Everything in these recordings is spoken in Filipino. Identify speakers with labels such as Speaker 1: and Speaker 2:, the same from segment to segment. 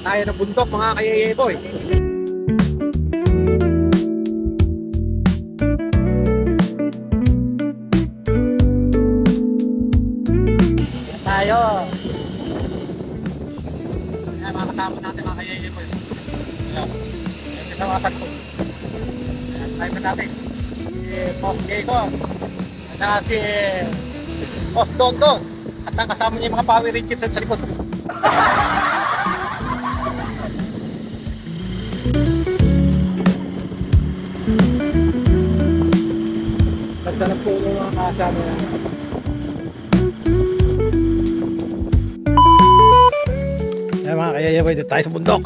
Speaker 1: Tayo ng bundok mga kayayeboy. Tayo. Ayan, mga kasama natin mga kayayeboy. Ayan. Ayan, kasawasan ko. Ayan, tayo na natin. Si Pop Diego. At si Boss Dondo. At ang kasama niya yung mga Power Rangers sa likod. Ganda ng puno mga kasama niya. Ayan mga kayayabay, dito tayo sa bundok.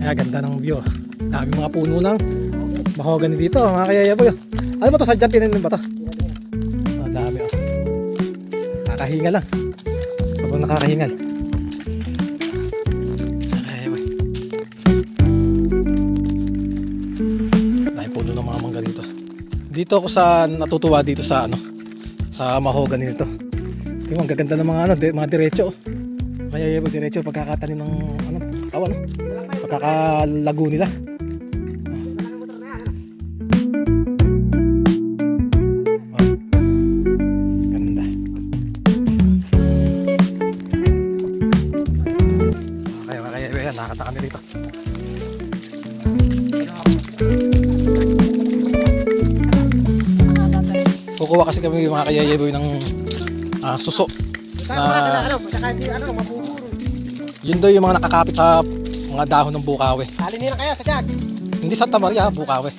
Speaker 1: Ayan, ganda ng view. Dami mga puno ng mahogany dito mga kayayabay. Ano ba ito? Sadyan tinanim ba ito? Dami oh. Nakakahinga lang. Habang nakakahingal. Kayayabay. Dami puno ng mga mangga dito. Dito ako sa natutuwa dito sa ano, sa mahogany nito. Tingnan, gaganda ng mga ano, mga diretso. Kaya yung diretso pagkakatanim ng ano, awan, pagkakalago nila. Ganda. Kaya nakakata kami dito. Kukuha kasi kami mga kayayeboy ng suso na yun daw yung mga nakakapit sa mga dahon ng bukawe.
Speaker 2: Alinira kaya sa jag.
Speaker 1: Hindi Santa Maria, bukawe.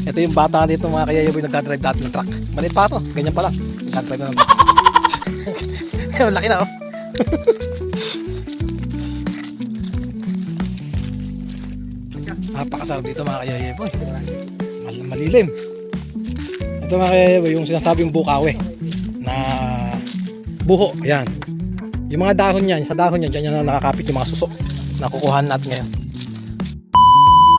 Speaker 1: Ito yung bata dito mga kayayeboy nagdadrive dati ng truck. Maliit pa to, ganyan pa lang. Nagdadrive na ng laki na oh. Napakasarap dito mga kayayeboy. Malilim. Ito mga kayayeboy, yung sinasabing bukawe na buho. Ayan. Yung mga dahon yan, sa dahon yan, dyan yan nakakapit yung mga suso na kukuhaan natin ngayon.